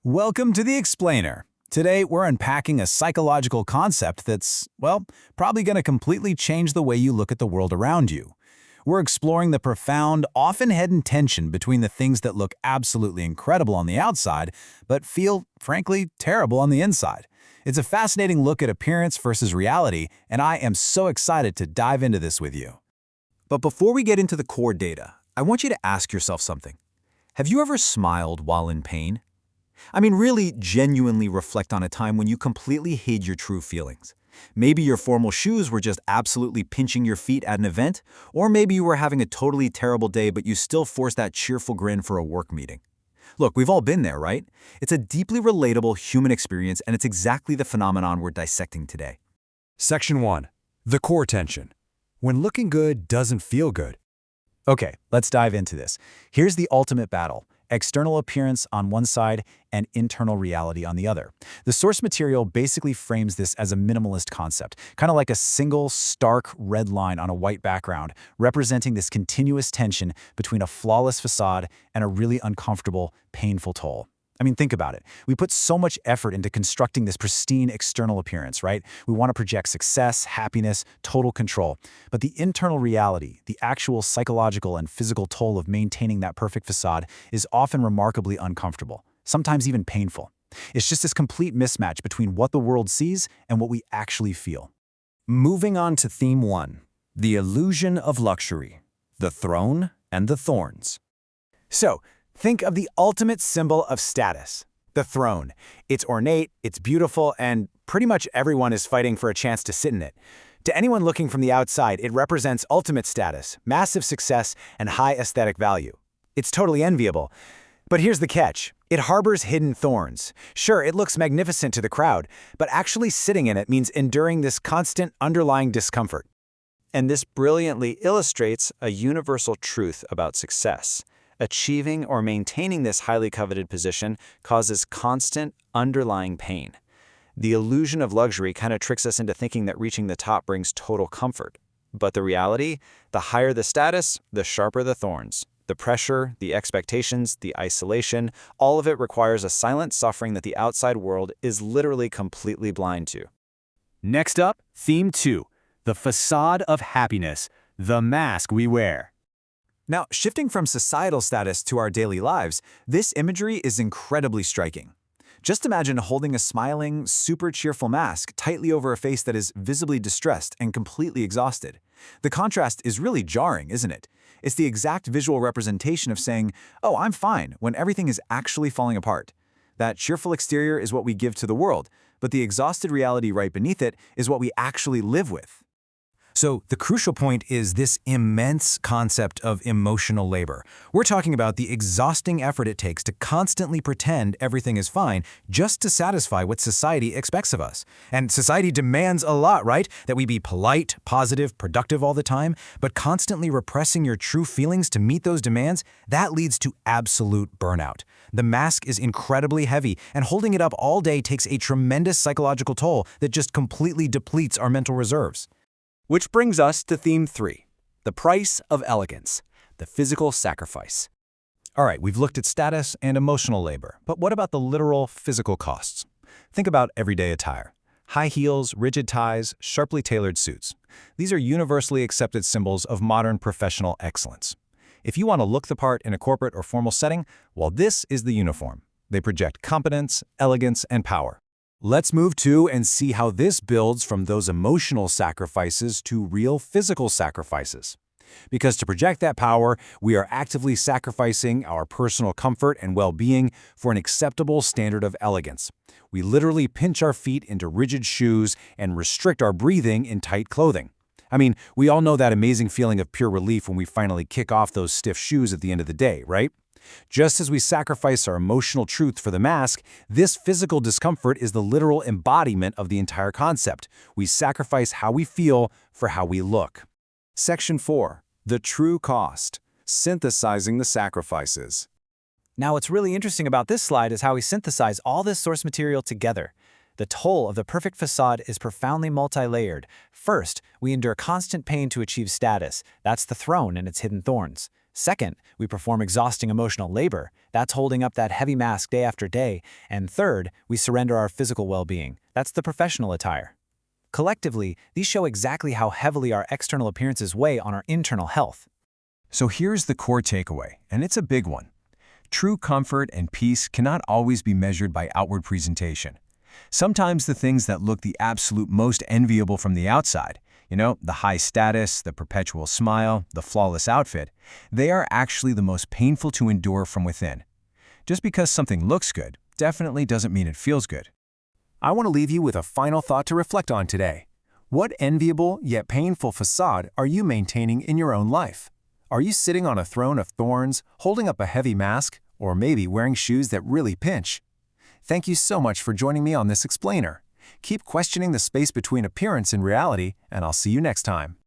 Welcome to The Explainer. Today, we're unpacking a psychological concept that's, well, probably going to completely change the way you look at the world around you. We're exploring the profound, often hidden tension between the things that look absolutely incredible on the outside, but feel, frankly, terrible on the inside. It's a fascinating look at appearance versus reality, and I am so excited to dive into this with you. But before we get into the core data, I want you to ask yourself something. Have you ever smiled while in pain? Really genuinely reflect on a time when you completely hid your true feelings. Maybe your formal shoes were just absolutely pinching your feet at an event, or maybe you were having a totally terrible day but you still forced that cheerful grin for a work meeting. Look, we've all been there, right? It's a deeply relatable human experience, and it's exactly the phenomenon we're dissecting today. Section 1. The core tension. When looking good doesn't feel good. Okay, let's dive into this. Here's the ultimate battle. External appearance on one side and internal reality on the other. The source material basically frames this as a minimalist concept, kind of like a single, stark red line on a white background, representing this continuous tension between a flawless facade and a really uncomfortable, painful toll. Think about it. We put so much effort into constructing this pristine external appearance, right? We want to project success, happiness, total control. But the internal reality, the actual psychological and physical toll of maintaining that perfect facade is often remarkably uncomfortable, sometimes even painful. It's just this complete mismatch between what the world sees and what we actually feel. Moving on to Theme 1. The illusion of luxury. The throne and the thorns. So, think of the ultimate symbol of status, the throne. It's ornate, it's beautiful, and pretty much everyone is fighting for a chance to sit in it. To anyone looking from the outside, it represents ultimate status, massive success, and high aesthetic value. It's totally enviable. But here's the catch. It harbors hidden thorns. Sure, it looks magnificent to the crowd, but actually sitting in it means enduring this constant underlying discomfort. And this brilliantly illustrates a universal truth about success. Achieving or maintaining this highly coveted position causes constant, underlying pain. The illusion of luxury kind of tricks us into thinking that reaching the top brings total comfort. But the reality, the higher the status, the sharper the thorns. The pressure, the expectations, the isolation, all of it requires a silent suffering that the outside world is literally completely blind to. Next up, Theme 2, the facade of happiness, the mask we wear. Now, shifting from societal status to our daily lives, this imagery is incredibly striking. Just imagine holding a smiling, super cheerful mask tightly over a face that is visibly distressed and completely exhausted. The contrast is really jarring, isn't it? It's the exact visual representation of saying, "Oh, I'm fine," when everything is actually falling apart. That cheerful exterior is what we give to the world, but the exhausted reality right beneath it is what we actually live with. So the crucial point is this immense concept of emotional labor. We're talking about the exhausting effort it takes to constantly pretend everything is fine just to satisfy what society expects of us. And society demands a lot, right? That we be polite, positive, productive all the time, but constantly repressing your true feelings to meet those demands, that leads to absolute burnout. The mask is incredibly heavy, and holding it up all day takes a tremendous psychological toll that just completely depletes our mental reserves. Which brings us to Theme 3, the price of elegance, the physical sacrifice. All right, we've looked at status and emotional labor, but what about the literal physical costs? Think about everyday attire. High heels, rigid ties, sharply tailored suits. These are universally accepted symbols of modern professional excellence. If you want to look the part in a corporate or formal setting, well, this is the uniform. They project competence, elegance, and power. Let's move to and see how this builds from those emotional sacrifices to real physical sacrifices. Because to project that power, we are actively sacrificing our personal comfort and well-being for an acceptable standard of elegance. We literally pinch our feet into rigid shoes and restrict our breathing in tight clothing. We all know that amazing feeling of pure relief when we finally kick off those stiff shoes at the end of the day, right? Just as we sacrifice our emotional truth for the mask, this physical discomfort is the literal embodiment of the entire concept. We sacrifice how we feel for how we look. Section 4. The true cost. Synthesizing the sacrifices. Now, what's really interesting about this slide is how we synthesize all this source material together. The toll of the perfect facade is profoundly multi-layered. First, we endure constant pain to achieve status. That's the throne and its hidden thorns. Second, we perform exhausting emotional labor. That's holding up that heavy mask day after day. And third, we surrender our physical well-being. That's the professional attire. Collectively, these show exactly how heavily our external appearances weigh on our internal health. So here's the core takeaway, and it's a big one. True comfort and peace cannot always be measured by outward presentation. Sometimes the things that look the absolute most enviable from the outside, the high status, the perpetual smile, the flawless outfit, they are actually the most painful to endure from within. Just because something looks good definitely doesn't mean it feels good. I want to leave you with a final thought to reflect on today. What enviable yet painful facade are you maintaining in your own life? Are you sitting on a throne of thorns, holding up a heavy mask, or maybe wearing shoes that really pinch? Thank you so much for joining me on this explainer. Keep questioning the space between appearance and reality, and I'll see you next time.